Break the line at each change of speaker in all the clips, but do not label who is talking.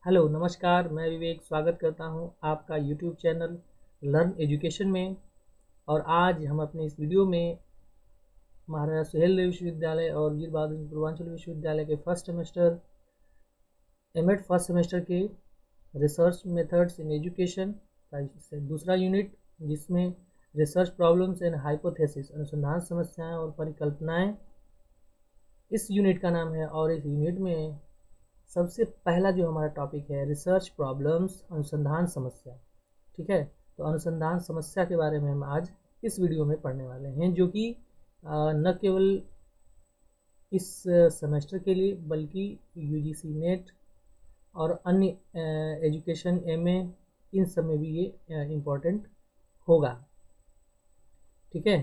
Hello नमस्कार, मैं विवेक स्वागत करता हूं आपका यूट्यूब चैनल लर्न एजुकेशन में। और आज हम अपने इस वीडियो में महाराजा सुहेलदेव विश्वविद्यालय और वीर बहादुर पूर्वांचल विश्वविद्यालय के first semester MEd first semester के रिसर्च मेथड्स इन एजुकेशन का दूसरा यूनिट, जिसमें रिसर्च प्रॉब्लम्स एंड हाइपोथेसिस अनुसंधान समस्याएं और परिकल्पनाएं, इस यूनिट का नाम है। और इस यूनिट में सबसे पहला जो हमारा टॉपिक है रिसर्च प्रॉब्लम्स, अनुसंधान समस्या। ठीक है, तो अनुसंधान समस्या के बारे में हम आज इस वीडियो में पढ़ने वाले हैं, जो कि न केवल इस सेमेस्टर के लिए बल्कि यूजीसी नेट और अन्य एजुकेशन एमए इन सब में भी ये इम्पोर्टेंट होगा। ठीक है,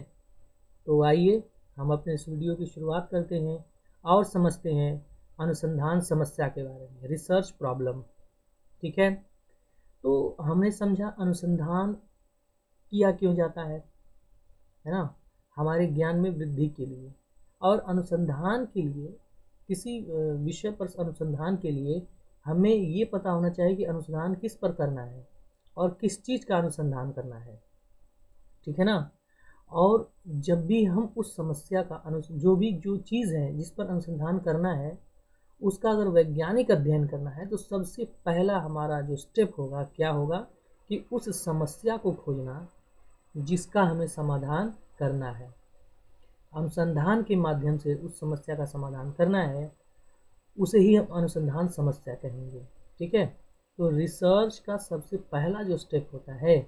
तो आइए हम अपने इस वीडियो की शुरुआत करते हैं और समझते हैं अनुसंधान समस्या के बारे में, रिसर्च प्रॉब्लम। ठीक है, तो हमने समझा अनुसंधान किया क्यों जाता है ना, हमारे ज्ञान में वृद्धि के लिए। और अनुसंधान के लिए, किसी विषय पर अनुसंधान के लिए हमें ये पता होना चाहिए कि अनुसंधान किस पर करना है और किस चीज़ का अनुसंधान करना है। ठीक है ना। और जब भी हम उस समस्या का जो चीज़ है जिस पर अनुसंधान करना है, उसका अगर वैज्ञानिक अध्ययन करना है, तो सबसे पहला हमारा जो स्टेप होगा क्या होगा कि उस समस्या को खोजना जिसका हमें समाधान करना है। अनुसंधान के माध्यम से उस समस्या का समाधान करना है, उसे ही हम अनुसंधान समस्या कहेंगे। ठीक है, तो रिसर्च का सबसे पहला जो स्टेप होता है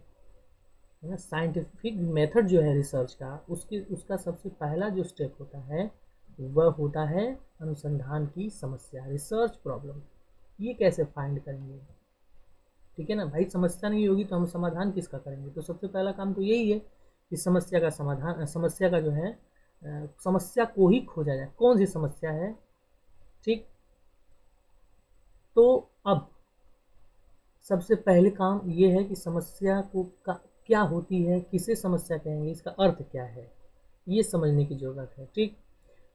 ना, साइंटिफिक मेथड जो है रिसर्च का, उसका सबसे पहला जो स्टेप होता है वह होता है अनुसंधान की समस्या, रिसर्च प्रॉब्लम। ये कैसे फाइंड करेंगे? ठीक है ना भाई, समस्या नहीं होगी तो हम समाधान किसका करेंगे? तो सबसे पहला काम तो यही है कि समस्या का समाधान, समस्या का जो है समस्या को ही खोजा जाए, कौन सी समस्या है। ठीक, तो अब सबसे पहले काम ये है कि समस्या को क्या होती है, किसे समस्या कहेंगे, इसका अर्थ क्या है, ये समझने की जरूरत है। ठीक,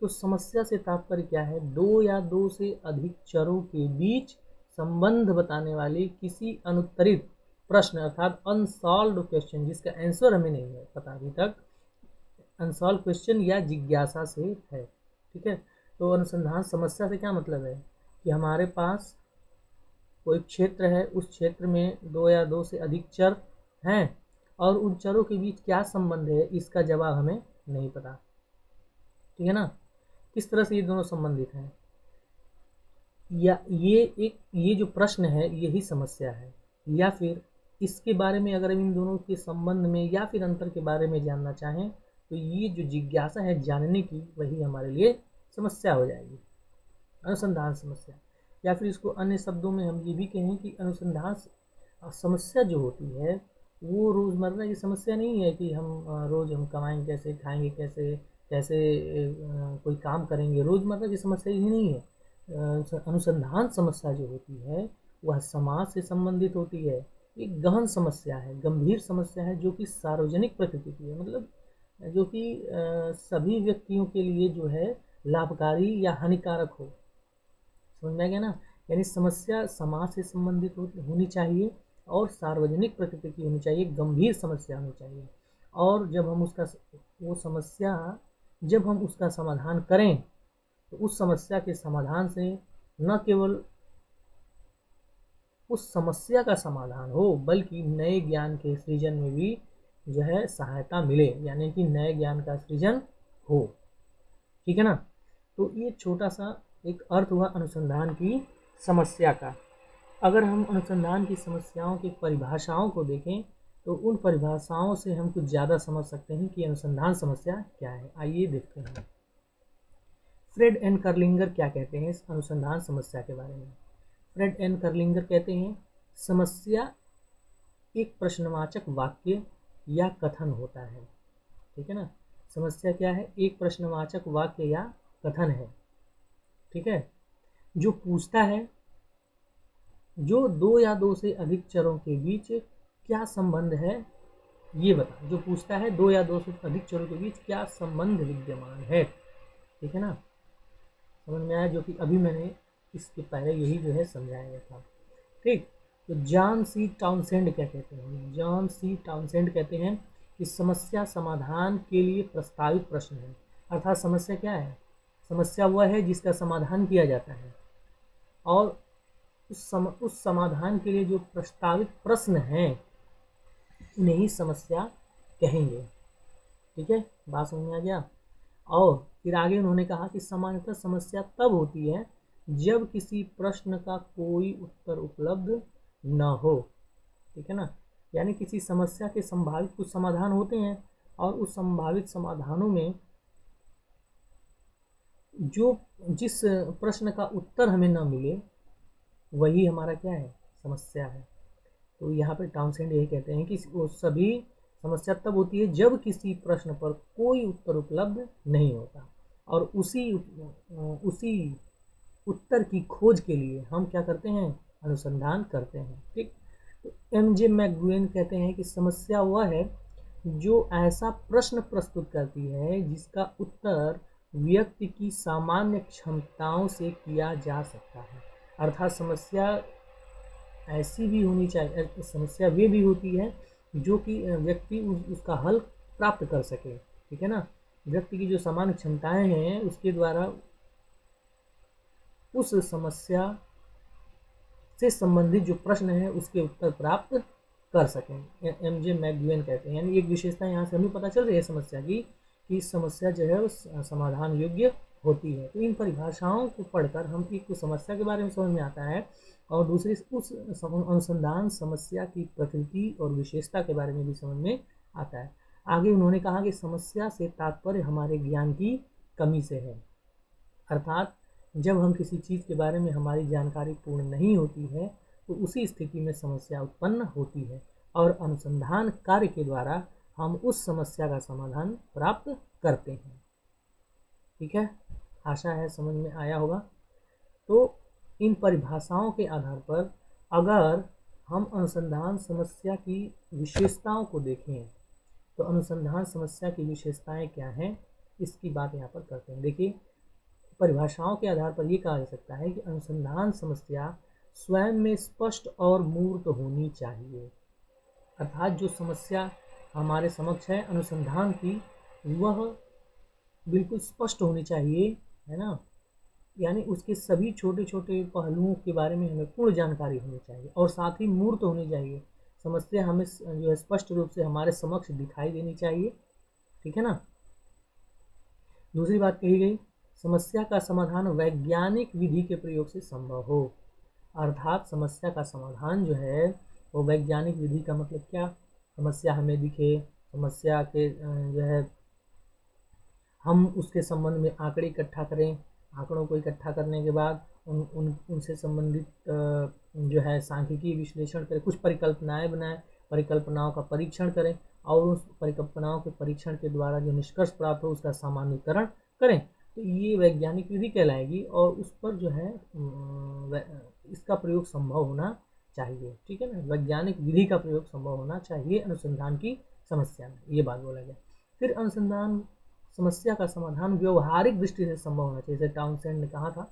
तो समस्या से तात्पर्य क्या है? दो या दो से अधिक चरों के बीच संबंध बताने वाली किसी अनुत्तरित प्रश्न अर्थात अनसॉल्व्ड क्वेश्चन, जिसका आंसर हमें नहीं है पता अभी तक, अनसॉल्व क्वेश्चन या जिज्ञासा से है। ठीक है, तो अनुसंधान समस्या से क्या मतलब है कि हमारे पास कोई क्षेत्र है, उस क्षेत्र में दो या दो से अधिक चर हैं और उन चरों के बीच क्या संबंध है, इसका जवाब हमें नहीं पता। ठीक है ना, किस तरह से ये दोनों संबंधित हैं, या ये जो प्रश्न है यही समस्या है, या फिर इसके बारे में अगर इन दोनों के संबंध में या फिर अंतर के बारे में जानना चाहें, तो ये जो जिज्ञासा है जानने की, वही हमारे लिए समस्या हो जाएगी, अनुसंधान समस्या। या फिर इसको अन्य शब्दों में हम ये भी कहें कि अनुसंधान समस्या जो होती है वो रोज़मर्रा की समस्या नहीं है कि हम रोज़ हम कमाएंगे कैसे, खाएंगे कैसे, कैसे कोई काम करेंगे, रोज़मर्रा की समस्या ही नहीं है। अनुसंधान समस्या जो होती है वह समाज से संबंधित होती है, एक गहन समस्या है, गंभीर समस्या है, जो कि सार्वजनिक प्रकृति की है, मतलब जो कि सभी व्यक्तियों के लिए जो है लाभकारी या हानिकारक हो। समझ में आ गया ना, यानी समस्या समाज से संबंधित होनी चाहिए और सार्वजनिक प्रकृति की होनी चाहिए, गंभीर समस्या होनी चाहिए। और जब हम उसका समाधान करें, तो उस समस्या के समाधान से न केवल उस समस्या का समाधान हो, बल्कि नए ज्ञान के सृजन में भी जो है सहायता मिले, यानी कि नए ज्ञान का सृजन हो। ठीक है ना, तो ये छोटा सा एक अर्थ हुआ अनुसंधान की समस्या का। अगर हम अनुसंधान की समस्याओं की परिभाषाओं को देखें, तो उन परिभाषाओं से हम कुछ ज़्यादा समझ सकते हैं कि अनुसंधान समस्या क्या है। आइए देखते हैं फ्रेड एंड कर्लिंगर क्या कहते हैं इस अनुसंधान समस्या के बारे में। फ्रेड एंड कर्लिंगर कहते हैं, समस्या एक प्रश्नवाचक वाक्य या कथन होता है। ठीक है ना, समस्या क्या है? एक प्रश्नवाचक वाक्य या कथन है। ठीक है, जो पूछता है जो दो या दो से अधिक चरों के बीच क्या संबंध है, ये बता। जो पूछता है दो या दो से अधिक चरों के बीच क्या संबंध विद्यमान है। ठीक है ना, समझ में आया? जो कि अभी मैंने इसके पहले यही जो है समझाया था। ठीक। तो जॉन सी टाउनसेंड क्या कहते हैं? जॉन सी टाउनसेंड कहते हैं कि समस्या समाधान के लिए प्रस्तावित प्रश्न है। अर्थात समस्या क्या है? समस्या वह है जिसका समाधान किया जाता है, और उस समाधान के लिए जो प्रस्तावित प्रश्न हैं उन्हें ही समस्या कहेंगे। ठीक है, बात समझ में आ गया। और फिर आगे उन्होंने कहा कि सामान्यतः समस्या तब होती है जब किसी प्रश्न का कोई उत्तर उपलब्ध न हो। ठीक है ना, यानी किसी समस्या के संभावित कुछ समाधान होते हैं, और उस संभावित समाधानों में जिस प्रश्न का उत्तर हमें न मिले वही हमारा क्या है? समस्या है। तो यहाँ पर टाउनसेंड यही कहते हैं कि वो सभी समस्या तब होती है जब किसी प्रश्न पर कोई उत्तर उपलब्ध नहीं होता, और उसी उत्तर की खोज के लिए हम क्या करते हैं? अनुसंधान करते हैं। ठीक। तो एम.जे. मैकगुएन कहते हैं कि समस्या वह है जो ऐसा प्रश्न प्रस्तुत करती है जिसका उत्तर व्यक्ति की सामान्य क्षमताओं से किया जा सकता है। अर्थात समस्या ऐसी भी होनी चाहिए, समस्या वे भी होती है जो कि व्यक्ति उसका हल प्राप्त कर सके। ठीक है ना, व्यक्ति की जो सामान्य क्षमताएं हैं उसके द्वारा उस समस्या से संबंधित जो प्रश्न है उसके उत्तर प्राप्त कर सकें। एम.जे. मैकगुएन कहते हैं। यानी एक विशेषता यहाँ से हमें पता चल रही है समस्या की, कि समस्या जो है उस समाधान योग्य होती है। तो इन परिभाषाओं को पढ़कर हम एक तो समस्या के बारे में समझ में आता है, और दूसरी उस अनुसंधान समस्या की प्रकृति और विशेषता के बारे में भी समझ में आता है। आगे उन्होंने कहा कि समस्या से तात्पर्य हमारे ज्ञान की कमी से है। अर्थात जब हम किसी चीज़ के बारे में हमारी जानकारी पूर्ण नहीं होती है तो उसी स्थिति में समस्या उत्पन्न होती है, और अनुसंधान कार्य के द्वारा हम उस समस्या का समाधान प्राप्त करते हैं। ठीक है, आशा है समझ में आया होगा। तो इन परिभाषाओं के आधार पर अगर हम अनुसंधान समस्या की विशेषताओं को देखें तो अनुसंधान समस्या की विशेषताएं क्या हैं, इसकी बात यहाँ पर करते हैं। देखिए, परिभाषाओं के आधार पर यह कहा जा सकता है कि अनुसंधान समस्या स्वयं में स्पष्ट और मूर्त होनी चाहिए। अर्थात जो समस्या हमारे समक्ष है अनुसंधान की, वह बिल्कुल स्पष्ट होनी चाहिए, है ना। यानी उसके सभी छोटे छोटे पहलुओं के बारे में हमें पूर्ण जानकारी होनी चाहिए, और साथ ही मूर्त होनी चाहिए। समस्या हमें जो है स्पष्ट रूप से हमारे समक्ष दिखाई देनी चाहिए। ठीक है ना। दूसरी बात कही गई, समस्या का समाधान वैज्ञानिक विधि के प्रयोग से संभव हो। अर्थात समस्या का समाधान जो है वो वैज्ञानिक विधि का मतलब क्या? समस्या हमें दिखे, समस्या के जो है हम उसके संबंध में आंकड़े इकट्ठा करें, आंकड़ों को इकट्ठा करने के बाद उनसे संबंधित जो है सांख्यिकीय विश्लेषण करें, कुछ परिकल्पनाएं बनाएं, परिकल्पनाओं का परीक्षण करें, और उस परिकल्पनाओं के परीक्षण के द्वारा जो निष्कर्ष प्राप्त हो उसका सामान्यीकरण करें। तो ये वैज्ञानिक विधि कहलाएगी, और उस पर जो है इसका प्रयोग संभव होना चाहिए। ठीक है ना, वैज्ञानिक विधि का प्रयोग संभव होना चाहिए अनुसंधान की समस्या में, ये बात बोला गया। फिर अनुसंधान समस्या का समाधान व्यवहारिक दृष्टि से संभव होना चाहिए। जैसे टाउनसेंड ने कहा था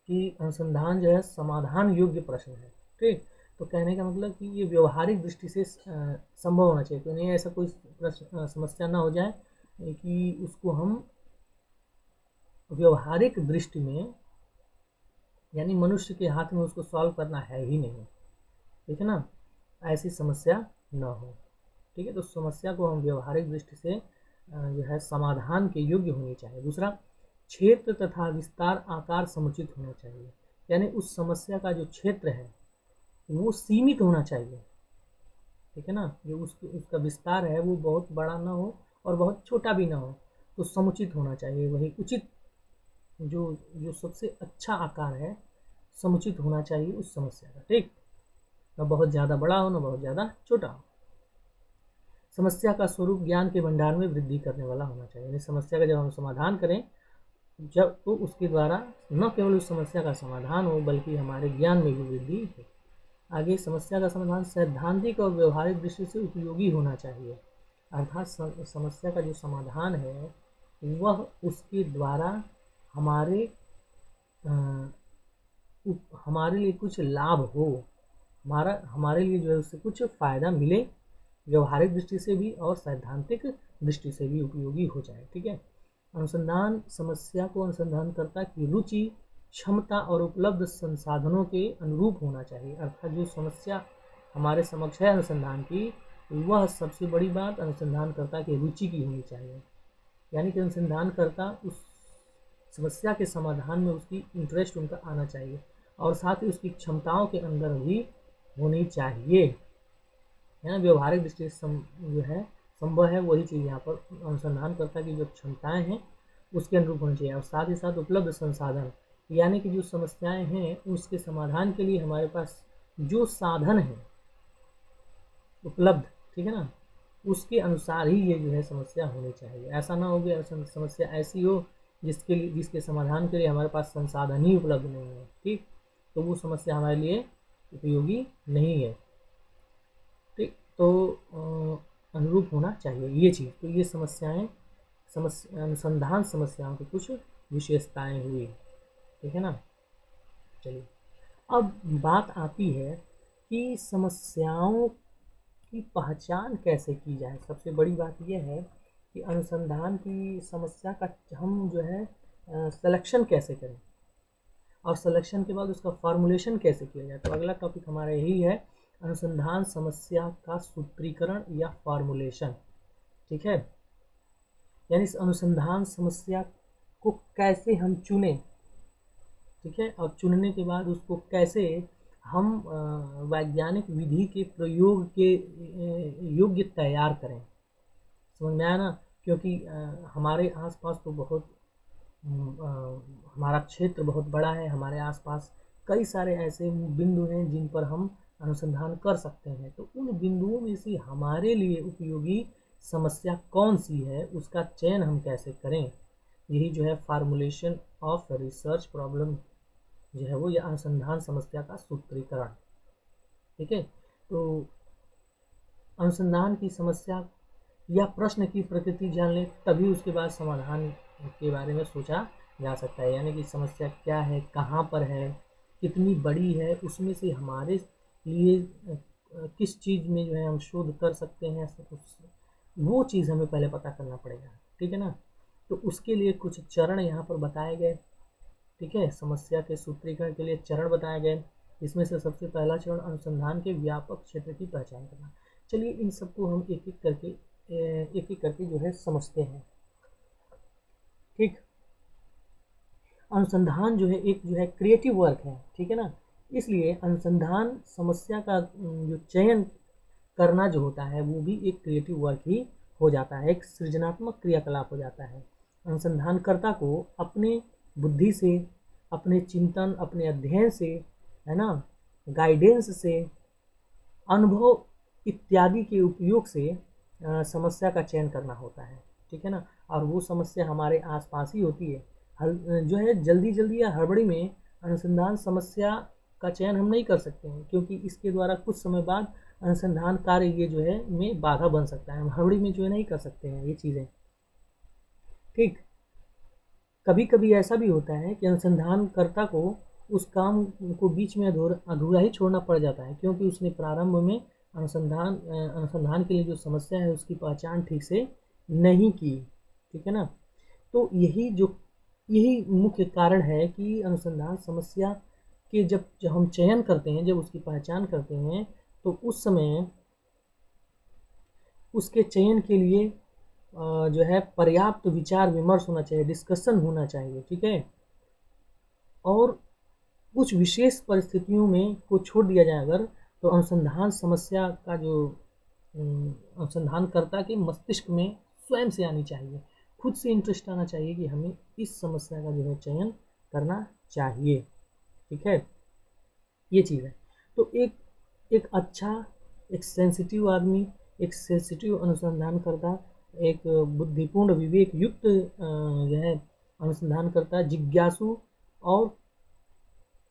कि अनुसंधान जो है समाधान योग्य प्रश्न है। ठीक, तो कहने का मतलब कि ये व्यवहारिक दृष्टि से संभव होना चाहिए। तो नहीं ऐसा कोई प्रश्न समस्या ना हो जाए कि उसको हम व्यवहारिक दृष्टि में, यानी मनुष्य के हाथ में उसको सॉल्व करना है ही नहीं। ठीक है ना, ऐसी समस्या न हो। ठीक है, तो समस्या को हम व्यवहारिक दृष्टि से जो है समाधान के योग्य होनी चाहिए। दूसरा, क्षेत्र तथा विस्तार आकार समुचित होना चाहिए। यानी उस समस्या का जो क्षेत्र है वो सीमित होना चाहिए। ठीक है ना, जो उसका विस्तार है वो बहुत बड़ा ना हो और बहुत छोटा भी ना हो, तो समुचित होना चाहिए। वही उचित जो जो सबसे अच्छा आकार है समुचित होना चाहिए उस समस्या का। ठीक, न बहुत ज़्यादा बड़ा हो न बहुत ज़्यादा छोटा हो। समस्या का स्वरूप ज्ञान के भंडार में वृद्धि करने वाला होना चाहिए। यानी समस्या का जब हम समाधान करें जब, तो उसके द्वारा न केवल उस समस्या का समाधान हो बल्कि हमारे ज्ञान में भी वृद्धि हो। आगे, समस्या का समाधान सैद्धांतिक और व्यवहारिक दृष्टि से उपयोगी होना चाहिए। अर्थात समस्या का जो समाधान है वह उसके द्वारा हमारे हमारे लिए कुछ लाभ हो, हमारे लिए जो है उससे कुछ फ़ायदा मिले, व्यवहारिक दृष्टि से भी और सैद्धांतिक दृष्टि से भी उपयोगी हो जाए। ठीक है। अनुसंधान समस्या को अनुसंधानकर्ता की रुचि, क्षमता और उपलब्ध संसाधनों के अनुरूप होना चाहिए। अर्थात जो समस्या हमारे समक्ष है अनुसंधान की, वह सबसे बड़ी बात अनुसंधानकर्ता की रुचि की होनी चाहिए। यानी कि अनुसंधानकर्ता उस समस्या के समाधान में उसकी इंटरेस्ट उनका आना चाहिए, और साथ ही उसकी क्षमताओं के अंदर भी होनी चाहिए, है ना। व्यवहारिक दृष्टि से जो है संभव है वही चीज़ यहाँ पर अनुसंधानकर्ता की जो क्षमताएं हैं उसके अनुरूप होनी चाहिए, और साथ ही साथ उपलब्ध संसाधन, यानी कि जो समस्याएं हैं उसके समाधान के लिए हमारे पास जो साधन है उपलब्ध, ठीक है ना, उसके अनुसार ही ये जो है समस्या होनी चाहिए। ऐसा ना हो कि समस्या ऐसी हो जिसके समाधान के लिए हमारे पास संसाधन ही उपलब्ध नहीं है, ठीक, तो वो समस्या हमारे लिए उपयोगी नहीं है। ठीक, तो अनुरूप होना चाहिए ये चीज़। तो ये समस्याएं अनुसंधान समस्याओं की कुछ विशेषताएं हुई, ठीक है ना। चलिए, अब बात आती है कि समस्याओं की पहचान कैसे की जाए। सबसे बड़ी बात यह है कि अनुसंधान की समस्या का हम जो है सिलेक्शन कैसे करें, और सिलेक्शन के बाद उसका फॉर्मुलेशन कैसे किया जाए। तो अगला टॉपिक हमारा यही है, अनुसंधान समस्या का सूत्रीकरण या फॉर्मुलेशन। ठीक है, यानी इस अनुसंधान समस्या को कैसे हम चुनें, ठीक है, और चुनने के बाद उसको कैसे हम वैज्ञानिक विधि के प्रयोग के योग्य तैयार करें। समझ में आया ना। क्योंकि हमारे आसपास तो बहुत हमारा क्षेत्र बहुत बड़ा है, हमारे आसपास कई सारे ऐसे बिंदु हैं जिन पर हम अनुसंधान कर सकते हैं। तो उन बिंदुओं में से हमारे लिए उपयोगी समस्या कौन सी है उसका चयन हम कैसे करें, यही जो है फार्मूलेशन ऑफ रिसर्च प्रॉब्लम जो है वो, यह अनुसंधान समस्या का सूत्रीकरण। ठीक है, तो अनुसंधान की समस्या या प्रश्न की प्रकृति जान लें तभी उसके बाद समाधान के बारे में सोचा जा सकता है। यानी कि समस्या क्या है, कहाँ पर है, कितनी बड़ी है, उसमें से हमारे लिए किस चीज़ में जो है हम शोध कर सकते हैं, वो चीज़ हमें पहले पता करना पड़ेगा। ठीक है ना। तो उसके लिए कुछ चरण यहाँ पर बताए गए। ठीक है, समस्या के सूत्रीकरण के लिए चरण बताए गए। इसमें से सबसे पहला चरण अनुसंधान के व्यापक क्षेत्र की पहचान करना। चलिए इन सबको हम एक एक करके जो है समझते हैं। ठीक, अनुसंधान जो है एक जो है क्रिएटिव वर्क है, ठीक है ना। इसलिए अनुसंधान समस्या का जो चयन करना जो होता है वो भी एक क्रिएटिव वर्क ही हो जाता है, एक सृजनात्मक क्रियाकलाप हो जाता है। अनुसंधानकर्ता को अपने बुद्धि से, अपने चिंतन, अपने अध्ययन से, है ना, गाइडेंस से, अनुभव इत्यादि के उपयोग से समस्या का चयन करना होता है। ठीक है ना। और वो समस्या हमारे आसपास ही होती है। जो है जल्दी जल्दी या हड़बड़ी में अनुसंधान समस्या का चयन हम नहीं कर सकते हैं, क्योंकि इसके द्वारा कुछ समय बाद अनुसंधान कार्य ये जो है में बाधा बन सकता है। हम हड़बड़ी में जो है नहीं कर सकते हैं ये चीज़ें। ठीक, कभी कभी ऐसा भी होता है कि अनुसंधानकर्ता को उस काम को बीच में अधूरा ही छोड़ना पड़ जाता है, क्योंकि उसने प्रारंभ में अनुसंधान के लिए जो समस्या है उसकी पहचान ठीक से नहीं की। ठीक है ना। तो यही मुख्य कारण है कि अनुसंधान समस्या के जब हम चयन करते हैं, जब उसकी पहचान करते हैं, तो उस समय उसके चयन के लिए जो है पर्याप्त विचार विमर्श होना चाहिए, डिस्कशन होना चाहिए। ठीक है, और कुछ विशेष परिस्थितियों में को छोड़ दिया जाए अगर, तो अनुसंधान समस्या का जो अनुसंधानकर्ता के मस्तिष्क में स्वयं से आनी चाहिए, खुद से इंटरेस्ट आना चाहिए कि हमें इस समस्या का जो है चयन करना चाहिए। ठीक है, ये चीज़ है। तो एक अच्छा, एक सेंसिटिव आदमी, एक सेंसिटिव अनुसंधानकर्ता, एक बुद्धिपूर्ण विवेक युक्त जो है अनुसंधानकर्ता, जिज्ञासु और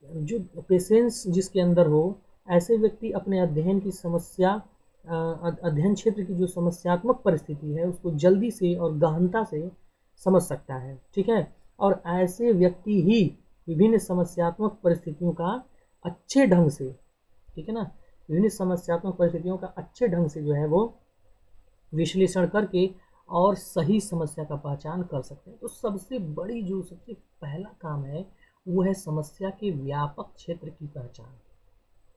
जो पेशेंस जिसके अंदर हो, ऐसे व्यक्ति अपने अध्ययन की समस्या अध्ययन क्षेत्र की जो समस्यात्मक परिस्थिति है उसको जल्दी से और गहनता से समझ सकता है। ठीक है, और ऐसे व्यक्ति ही विभिन्न समस्यात्मक परिस्थितियों का अच्छे ढंग से ठीक है ना। विभिन्न समस्यात्मक परिस्थितियों का अच्छे ढंग से जो है वो विश्लेषण करके और सही समस्या का पहचान कर सकते हैं। तो सबसे बड़ी जो सबसे पहला काम है वो है समस्या के व्यापक क्षेत्र की पहचान।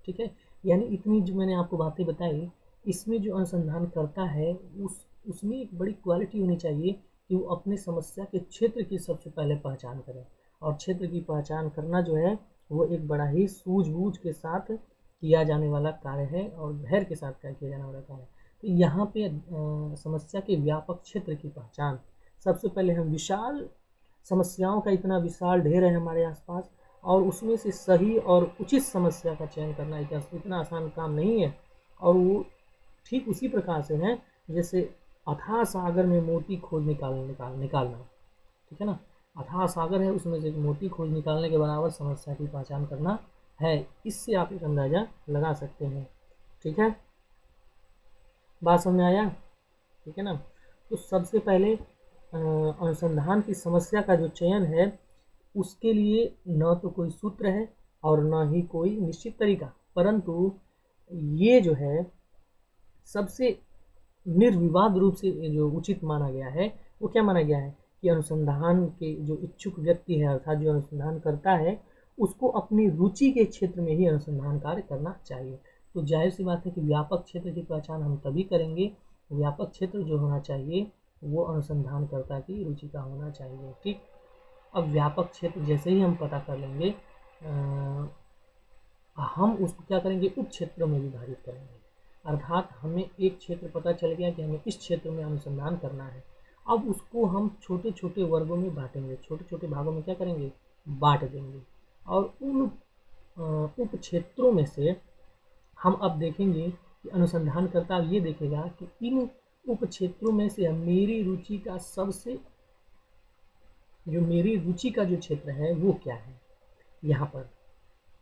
ठीक है, यानी इतनी जो मैंने आपको बातें बताई, इसमें जो अनुसंधान करता है उसमें एक बड़ी क्वालिटी होनी चाहिए कि वो अपने समस्या के क्षेत्र की सबसे पहले पहचान करें। और क्षेत्र की पहचान करना जो है वो एक बड़ा ही सूझबूझ के साथ किया जाने वाला कार्य है और धैर्य के साथ किया जाने वाला कार्य है। तो यहाँ पे समस्या के व्यापक क्षेत्र की पहचान, सबसे पहले हम विशाल समस्याओं का इतना विशाल ढेर है हमारे आसपास और उसमें से सही और उचित समस्या का चयन करना इतना आसान काम नहीं है। और वो ठीक उसी प्रकार से है जैसे अथाह सागर में मोती खोज निकालना। ठीक है ना, अथाह सागर है उसमें से मोती खोज निकालने के बराबर समस्या की पहचान करना है। इससे आप एक अंदाजा लगा सकते हैं। ठीक है, बात समझ में आया? ठीक है ना। तो सबसे पहले अनुसंधान की समस्या का जो चयन है उसके लिए न तो कोई सूत्र है और न ही कोई निश्चित तरीका, परंतु ये जो है सबसे निर्विवाद रूप से जो उचित माना गया है वो क्या माना गया है कि अनुसंधान के जो इच्छुक व्यक्ति है अर्थात जो अनुसंधान करता है उसको अपनी रुचि के क्षेत्र में ही अनुसंधान कार्य करना चाहिए। तो जाहिर सी बात है कि व्यापक क्षेत्र की पहचान हम तभी करेंगे, व्यापक क्षेत्र जो होना चाहिए वो अनुसंधानकर्ता की रुचि का होना चाहिए। ठीक, अब व्यापक क्षेत्र जैसे ही हम पता कर लेंगे हम उसको क्या करेंगे, उप क्षेत्रों में विभाजित करेंगे। अर्थात हमें एक क्षेत्र पता चल गया कि हमें इस क्षेत्र में अनुसंधान करना है, अब उसको हम छोटे छोटे वर्गों में बांटेंगे, छोटे छोटे भागों में क्या करेंगे, बांट देंगे। और उन उप क्षेत्रों में से हम अब देखेंगे कि अनुसंधानकर्ता ये देखेगा कि इन उप क्षेत्रों में से मेरी रुचि का जो क्षेत्र है वो क्या है। यहाँ पर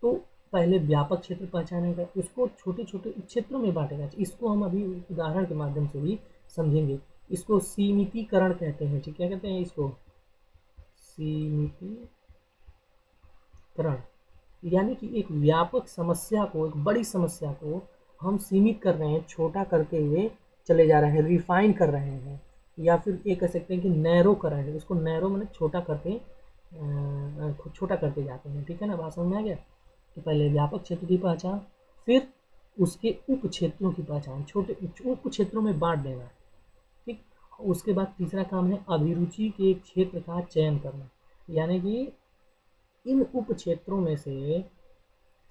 तो पहले व्यापक क्षेत्र पहचानेगा, उसको छोटे छोटे क्षेत्रों में बांटेगा। इसको हम अभी उदाहरण के माध्यम से भी समझेंगे। इसको सीमितीकरण कहते हैं। ठीक, क्या कहते हैं इसको, सीमितीकरण। यानी कि एक व्यापक समस्या को, एक बड़ी समस्या को हम सीमित कर रहे हैं, छोटा करते हुए चले जा रहे हैं, रिफाइन कर रहे हैं, या फिर ये कह सकते हैं कि नैरो कर रहे हैं। उसको नैरो मैंने छोटा करते जाते हैं। ठीक है ना, बात समझ में आ गया। तो पहले व्यापक क्षेत्र की पहचान, फिर उसके उप क्षेत्रों की पहचान, छोटे उप क्षेत्रों में बांट देना। ठीक, उसके बाद तीसरा काम है अभिरुचि के क्षेत्र का चयन करना, यानी कि इन उप क्षेत्रों में से,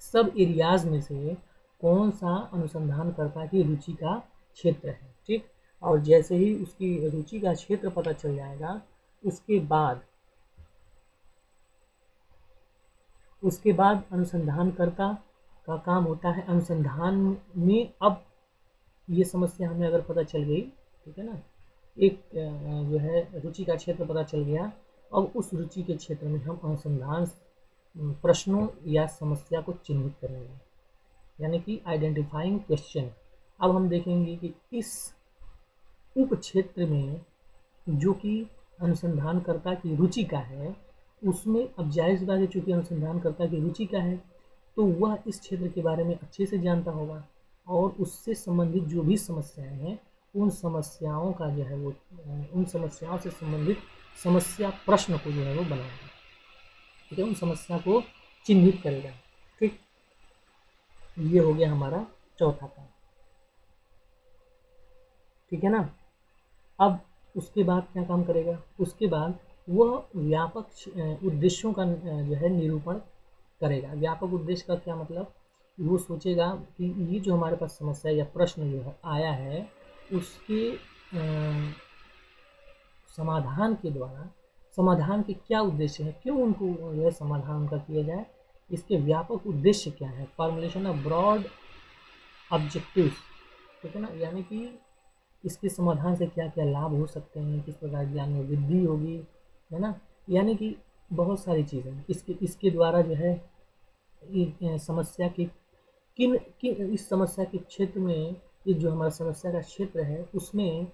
सब एरियाज में से कौन सा अनुसंधानकर्ता की रुचि का क्षेत्र है। ठीक, और जैसे ही उसकी रुचि का क्षेत्र पता चल जाएगा उसके बाद अनुसंधानकर्ता का काम होता है अनुसंधान में, अब ये समस्या हमें अगर पता चल गई, ठीक है ना, एक जो है रुचि का क्षेत्र पता चल गया, अब उस रुचि के क्षेत्र में हम अनुसंधान प्रश्नों या समस्या को चिन्हित करेंगे, यानी कि आइडेंटिफाइंग क्वेश्चन। अब हम देखेंगे कि इस उप क्षेत्र में जो कि अनुसंधानकर्ता की रुचि का है उसमें, अब जाहिर सी बात है चूंकि अनुसंधानकर्ता की रुचि का है तो वह इस क्षेत्र के बारे में अच्छे से जानता होगा और उससे संबंधित जो भी समस्याएं हैं उन समस्याओं का जो है वो, उन समस्याओं से संबंधित समस्या प्रश्न को जो है वो बनाएगा। ठीक है, उन समस्या को चिन्हित करेगा। ठीक, ये हो गया हमारा चौथा काम। ठीक है ना। अब उसके बाद क्या काम करेगा, उसके बाद वह व्यापक उद्देश्यों का जो है निरूपण करेगा। व्यापक उद्देश्य का क्या मतलब, वो सोचेगा कि ये जो हमारे पास समस्या या प्रश्न जो है आया है उसके समाधान के द्वारा, समाधान के क्या उद्देश्य है, क्यों उनको जो है समाधान उनका किया जाए, इसके व्यापक उद्देश्य क्या है, फॉर्मुलेशन ऑफ ब्रॉड ऑब्जेक्टिव्स। ठीक है ना, यानी कि इसके समाधान से क्या क्या लाभ हो सकते हैं, किस प्रकार ज्ञान में वृद्धि होगी, है ना, यानी कि बहुत सारी चीज़ें इसके द्वारा जो है समस्या की किन किन इस समस्या के क्षेत्र में, ये जो हमारा समस्या का क्षेत्र है उसमें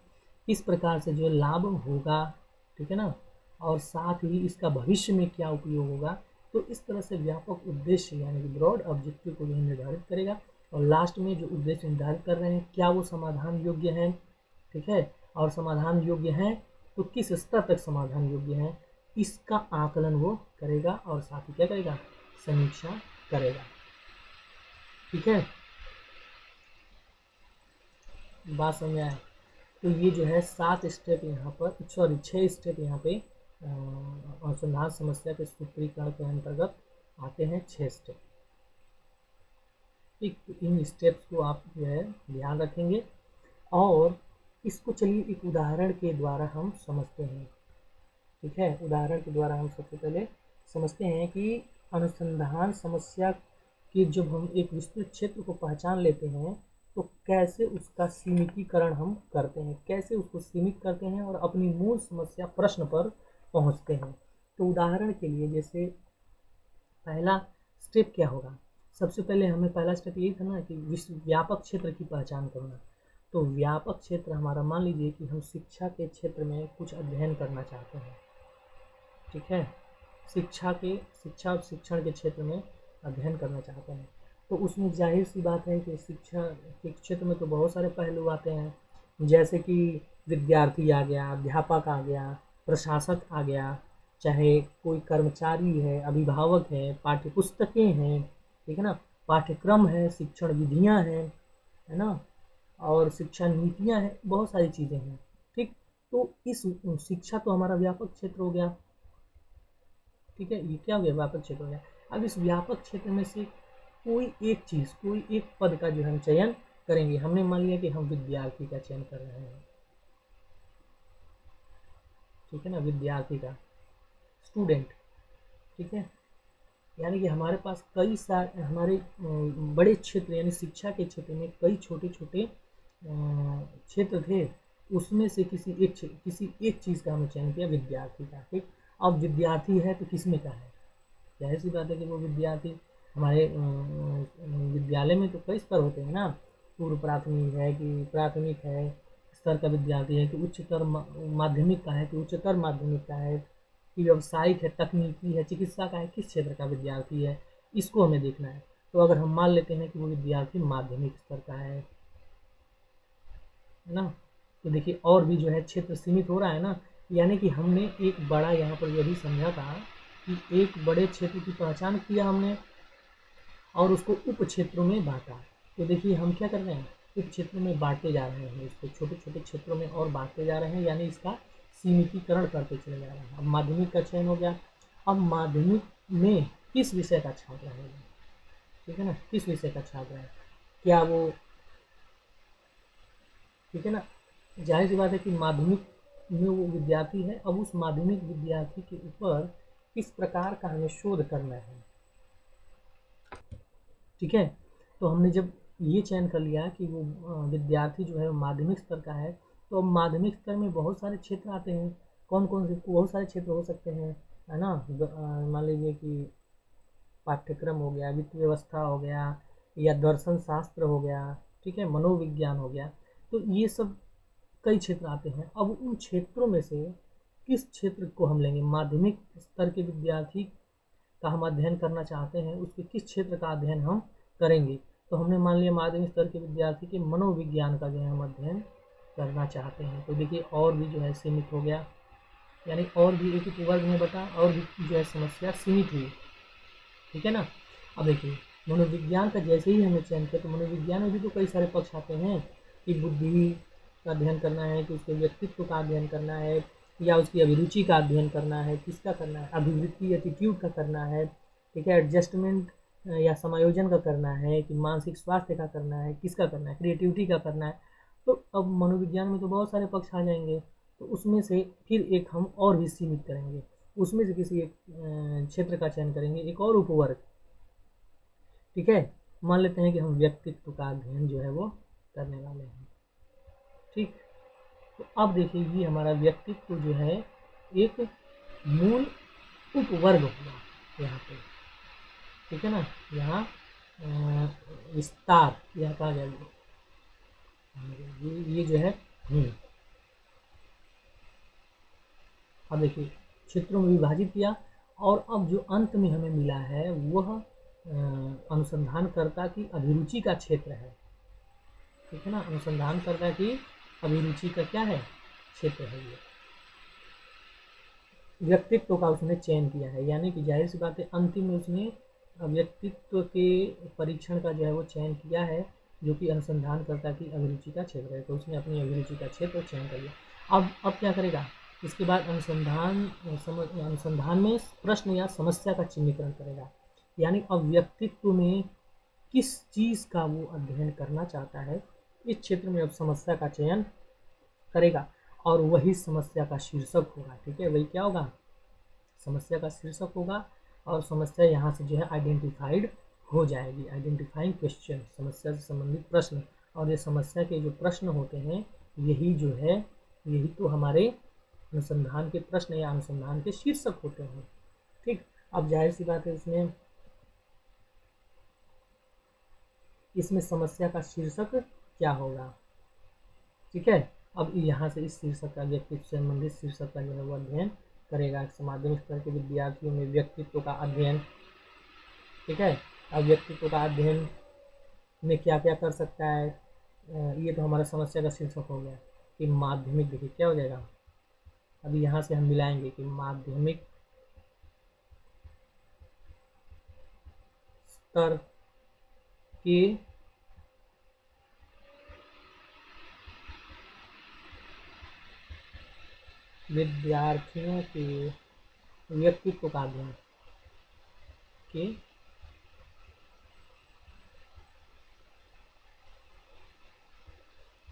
किस प्रकार से जो है लाभ होगा। ठीक है ना, और साथ ही इसका भविष्य में क्या उपयोग होगा। तो इस तरह से व्यापक उद्देश्य यानी कि ब्रॉड ऑब्जेक्टिव को जो निर्धारित करेगा और लास्ट में जो उद्देश्य निर्धारित कर रहे हैं क्या वो समाधान योग्य हैं, ठीक है, और समाधान योग्य हैं तो किस स्तर तक समाधान योग्य है, इसका आकलन वो करेगा और साथ ही क्या करेगा, समीक्षा करेगा। ठीक है, बात समझ में आया। तो ये जो है 7 स्टेप यहाँ पर, सॉरी 6 स्टेप यहाँ पे अनुसंधान समस्या के सूत्रीकरण के अंतर्गत आते हैं, 6 स्टेप। ठीक, तो इन स्टेप्स को आप जो है ध्यान रखेंगे और इसको चलिए एक उदाहरण के द्वारा हम समझते हैं। ठीक है, उदाहरण के द्वारा हम सबसे पहले समझते हैं कि अनुसंधान समस्या की जब हम एक विस्तृत क्षेत्र को पहचान लेते हैं तो कैसे उसका सीमितीकरण हम करते हैं, कैसे उसको सीमित करते हैं और अपनी मूल समस्या प्रश्न पर पहुंचते हैं। तो उदाहरण के लिए जैसे पहला स्टेप क्या होगा, सबसे पहले हमें पहला स्टेप यही था ना कि व्यापक क्षेत्र की पहचान करना। तो व्यापक क्षेत्र हमारा, मान लीजिए कि हम शिक्षा के क्षेत्र में कुछ अध्ययन करना चाहते हैं। ठीक है, शिक्षा और शिक्षण के क्षेत्र में अध्ययन करना चाहते हैं तो उसमें जाहिर सी बात है कि शिक्षा के क्षेत्र में तो बहुत सारे पहलू आते हैं, जैसे कि विद्यार्थी आ गया, अध्यापक आ गया, प्रशासक आ गया, चाहे कोई कर्मचारी है, अभिभावक है, पाठ्य पुस्तकें हैं, ठीक है ना, पाठ्यक्रम है, शिक्षण विधियां हैं, है ना, और शिक्षा नीतियां हैं, बहुत सारी चीज़ें हैं। ठीक, तो इस शिक्षा तो हमारा व्यापक क्षेत्र हो गया। ठीक है, ये क्या हो गया, व्यापक क्षेत्र हो गया। अब इस व्यापक क्षेत्र में से कोई एक चीज़, कोई एक पद का जो हम चयन करेंगे। हमने मान लिया कि हम विद्यार्थी का चयन कर रहे हैं, ठीक है ना, विद्यार्थी का, स्टूडेंट। ठीक है, यानी कि हमारे पास कई सारे हमारे बड़े क्षेत्र यानी शिक्षा के क्षेत्र में कई छोटे छोटे क्षेत्र थे, उसमें से किसी एक चीज़ का हमने चयन किया, विद्यार्थी का। ठीक, अब विद्यार्थी है तो किस में का है, जाहिर सी बात है कि वो विद्यार्थी हमारे विद्यालय में तो कई स्तर होते हैं ना, पूर्व प्राथमिक है कि प्राथमिक है स्तर का विद्यार्थी है कि उच्चतर माध्यमिक का है कि उच्चतर माध्यमिक का है कि व्यवसायिक है, तकनीकी है, चिकित्सा का है, किस क्षेत्र का विद्यार्थी है, इसको हमें देखना है। तो अगर हम मान लेते हैं कि वो विद्यार्थी माध्यमिक स्तर का है ना, तो देखिए और भी जो है क्षेत्र सीमित हो रहा है ना, यानी कि हमने एक बड़ा यहाँ पर यही समझा था कि एक बड़े क्षेत्र की पहचान किया हमने और उसको उप क्षेत्रों में बांटा। तो देखिए हम क्या कर रहे हैं, उप क्षेत्रों में बांटते जा रहे हैं, इसको छोटे छोटे क्षेत्रों में और बांटते जा रहे हैं, यानी इसका सीमितीकरण करते चले जा रहे हैं। अब माध्यमिक का चयन हो गया, अब माध्यमिक में किस विषय का छात्र है, ठीक है ना, किस विषय का छात्र है, क्या वो, ठीक है ना, जाहिर सी बात है कि माध्यमिक में वो विद्यार्थी है, अब उस माध्यमिक विद्यार्थी के ऊपर किस प्रकार का हमें शोध करना है। ठीक है, तो हमने जब ये चयन कर लिया कि वो विद्यार्थी जो है माध्यमिक स्तर का है, तो अब माध्यमिक स्तर में बहुत सारे क्षेत्र आते हैं। कौन कौन से, बहुत सारे क्षेत्र हो सकते हैं, है ना, मान लीजिए कि पाठ्यक्रम हो गया, वित्त व्यवस्था हो गया, या दर्शन शास्त्र हो गया, ठीक है, मनोविज्ञान हो गया, तो ये सब कई क्षेत्र आते हैं। अब उन क्षेत्रों में से किस क्षेत्र को हम लेंगे, माध्यमिक स्तर के विद्यार्थी का हम अध्ययन करना चाहते हैं, उसके किस क्षेत्र का अध्ययन हम करेंगे। तो हमने मान लिया माध्यमिक स्तर के विद्यार्थी के मनोविज्ञान का जो है हम अध्ययन करना चाहते हैं। तो देखिए और भी जो है सीमित हो गया, यानी और भी एक वर्ग में बटा और भी जो है समस्या सीमित हुई। ठीक है ना, अब देखिए मनोविज्ञान का जैसे ही हमने चयन किया तो मनोविज्ञान में भी तो कई सारे पक्ष आते हैं कि बुद्धि का अध्ययन करना है, कि उसके व्यक्तित्व का अध्ययन करना है, या उसकी अभिरुचि का अध्ययन करना है, किसका करना है, अभिवृत्ति एटीट्यूड का करना है, ठीक है, एडजस्टमेंट या समायोजन का करना है, कि मानसिक स्वास्थ्य का करना है, किसका करना है, क्रिएटिविटी का करना है। तो अब मनोविज्ञान में तो बहुत सारे पक्ष आ जाएंगे, तो उसमें से फिर एक हम और भी सीमित करेंगे, उसमें से किसी एक क्षेत्र का चयन करेंगे, एक और उपवर्ग। ठीक है, मान लेते हैं कि हम व्यक्तित्व का अध्ययन जो है वो करने वाले हैं। ठीक, तो अब देखिए ये हमारा व्यक्तित्व जो है एक मूल उपवर्ग होगा यहाँ पे, ठीक है ना, यहाँ विस्तार यह कहा गया, ये जो है अब देखिए क्षेत्रों में विभाजित किया, और अब जो अंत में हमें मिला है वह अनुसंधानकर्ता की अभिरुचि का क्षेत्र है, ठीक है ना। अनुसंधानकर्ता की अभिरुचि का क्या है, क्षेत्र है ये। व्यक्तित्व का उसने चयन किया है, यानी कि जाहिर सी बात है अंतिम में उसने व्यक्तित्व के परीक्षण का जो है वो चयन किया है, जो कि अनुसंधानकर्ता की अभिरुचि का क्षेत्र है। तो उसने अपनी अभिरुचि का क्षेत्र चयन कर लिया। अब क्या करेगा, इसके बाद अनुसंधान में प्रश्न या समस्या का चिन्हीकरण करेगा, यानी अब व्यक्तित्व में किस चीज़ का वो अध्ययन करना चाहता है, इस क्षेत्र में अब समस्या का चयन करेगा और वही समस्या का शीर्षक होगा, ठीक है। वही क्या होगा, समस्या का शीर्षक होगा और समस्या यहाँ से जो है आइडेंटिफाइड हो जाएगी। आइडेंटिफाइंग क्वेश्चन, समस्या से संबंधित प्रश्न, और ये समस्या के जो प्रश्न होते हैं यही जो है, यही तो हमारे अनुसंधान के प्रश्न या अनुसंधान के शीर्षक होते हैं, ठीक। अब जाहिर सी बात है इसमें समस्या का शीर्षक क्या होगा, ठीक है। अब यहाँ से इस शीर्षक का, व्यक्तित्व से संबंधित शीर्षक का जो है वो अध्ययन करेगा। माध्यमिक स्तर के विद्यार्थियों में व्यक्तित्व का अध्ययन, ठीक है। अब व्यक्तित्व का अध्ययन में क्या क्या कर सकता है, ये तो हमारा समस्या का शीर्षक हो गया कि माध्यमिक, देखिए क्या हो जाएगा, अभी यहाँ से हम मिलाएंगे कि माध्यमिक स्तर के विद्यार्थियों के व्यक्तित्व का अध्ययन के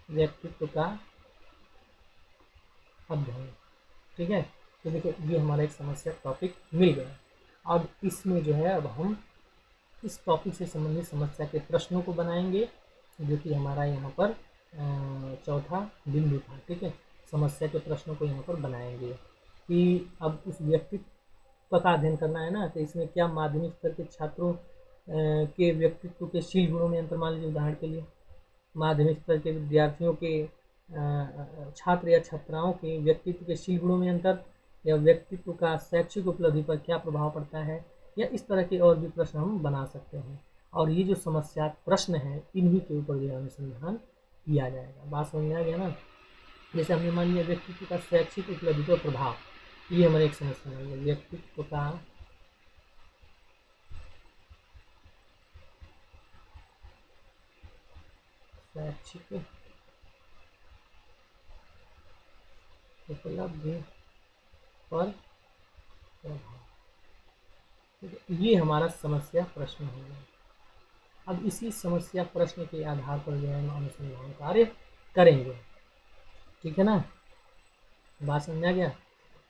व्यक्तित्व का अध्ययन, ठीक है। तो देखिए ये हमारा एक समस्या टॉपिक मिल गया। अब इसमें जो है अब हम इस टॉपिक से संबंधित समस्या के प्रश्नों को बनाएंगे, जो कि हमारा यहाँ पर चौथा बिंदु था, ठीक है। समस्या के प्रश्नों को यहाँ पर बनाएंगे कि अब उस व्यक्तित्व का अध्ययन करना है ना, तो इसमें क्या माध्यमिक स्तर के छात्रों के व्यक्तित्व के शील गुणों में अंतर, मान लीजिए उदाहरण के लिए माध्यमिक स्तर के विद्यार्थियों के छात्र या छात्राओं के व्यक्तित्व के शील गुणों में अंतर, या व्यक्तित्व का शैक्षिक उपलब्धि पर क्या प्रभाव पड़ता है, या इस तरह के और भी प्रश्न हम बना सकते हैं। और ये जो समस्या प्रश्न है इन्हीं के ऊपर जो अनुसंधान किया जाएगा। बात समझ में आ गया ना। जैसे हमने मान लिया व्यक्तित्व का शैक्षिक उपलब्धि पर प्रभाव, ये हमारी एक समस्या है। व्यक्तित्व का शैक्षिक उपलब्धि पर प्रभाव, ये हमारा समस्या प्रश्न होगा। अब इसी समस्या प्रश्न के आधार पर जो है हम अनुसंधान कार्य करेंगे, ठीक है ना। बात समझ आ गया।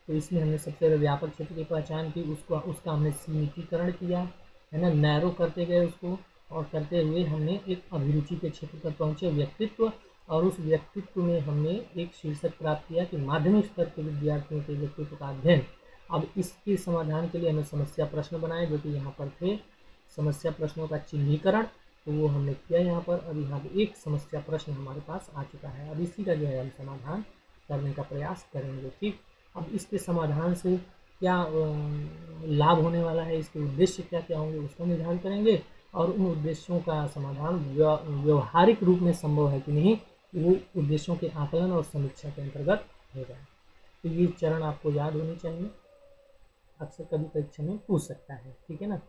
तो इसमें हमने सबसे पहले व्यापक क्षेत्र की पहचान की, उसका हमने सीमितीकरण किया, है ना, नैरो करते गए उसको, और करते हुए हमने एक अभिरुचि के क्षेत्र पर पहुंचे, व्यक्तित्व, और उस व्यक्तित्व में हमने एक शीर्षक प्राप्त किया कि माध्यमिक स्तर के विद्यार्थियों के व्यक्तित्व का अध्ययन। अब इसके समाधान के लिए हमने समस्या प्रश्न बनाए, जो कि यहाँ पर थे समस्या प्रश्नों का चिन्हीकरण, तो वो हमने किया यहाँ पर। अब यहाँ पर एक समस्या प्रश्न हमारे पास आ चुका है, अब इसी का जो है हम समाधान करने का प्रयास करेंगे, ठीक। अब इसके समाधान से क्या लाभ होने वाला है, इसके उद्देश्य क्या क्या होंगे उसका निर्धारण करेंगे, और उन उद्देश्यों का समाधान व्यवहारिक रूप में संभव है कि नहीं, वो उद्देश्यों के आकलन और समीक्षा के अंतर्गत हो जाए। तो ये चरण आपको याद होनी चाहिए, अक्सर कभी परीक्षा में पूछ सकता है, ठीक है ना।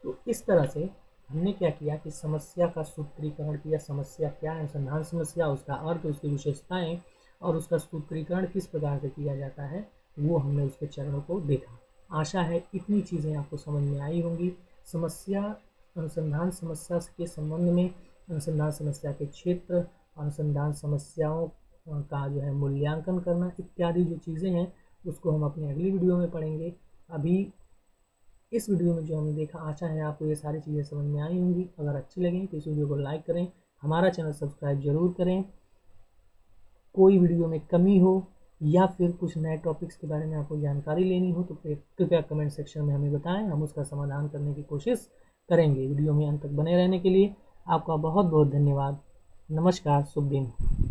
तो इस तरह से हमने क्या किया कि समस्या का सूत्रीकरण किया, समस्या क्या है, अनुसंधान समस्या, उसका अर्थ, उसकी विशेषताएं, और उसका सूत्रीकरण किस प्रकार से किया जाता है, वो हमने उसके चरणों को देखा। आशा है इतनी चीज़ें आपको समझ में आई होंगी। समस्या, अनुसंधान समस्या के संबंध में, अनुसंधान समस्या के क्षेत्र, अनुसंधान समस्याओं का जो है मूल्यांकन करना, इत्यादि जो चीज़ें हैं उसको हम अपनी अगली वीडियो में पढ़ेंगे। अभी इस वीडियो में जो हमने देखा, आशा है आपको ये सारी चीज़ें समझ में आई होंगी। अगर अच्छी लगी तो इस वीडियो को लाइक करें, हमारा चैनल सब्सक्राइब जरूर करें। कोई वीडियो में कमी हो या फिर कुछ नए टॉपिक्स के बारे में आपको जानकारी लेनी हो तो कृपया कमेंट सेक्शन में हमें बताएं, हम उसका समाधान करने की कोशिश करेंगे। वीडियो में अंत तक बने रहने के लिए आपका बहुत बहुत धन्यवाद। नमस्कार, शुभ दिन।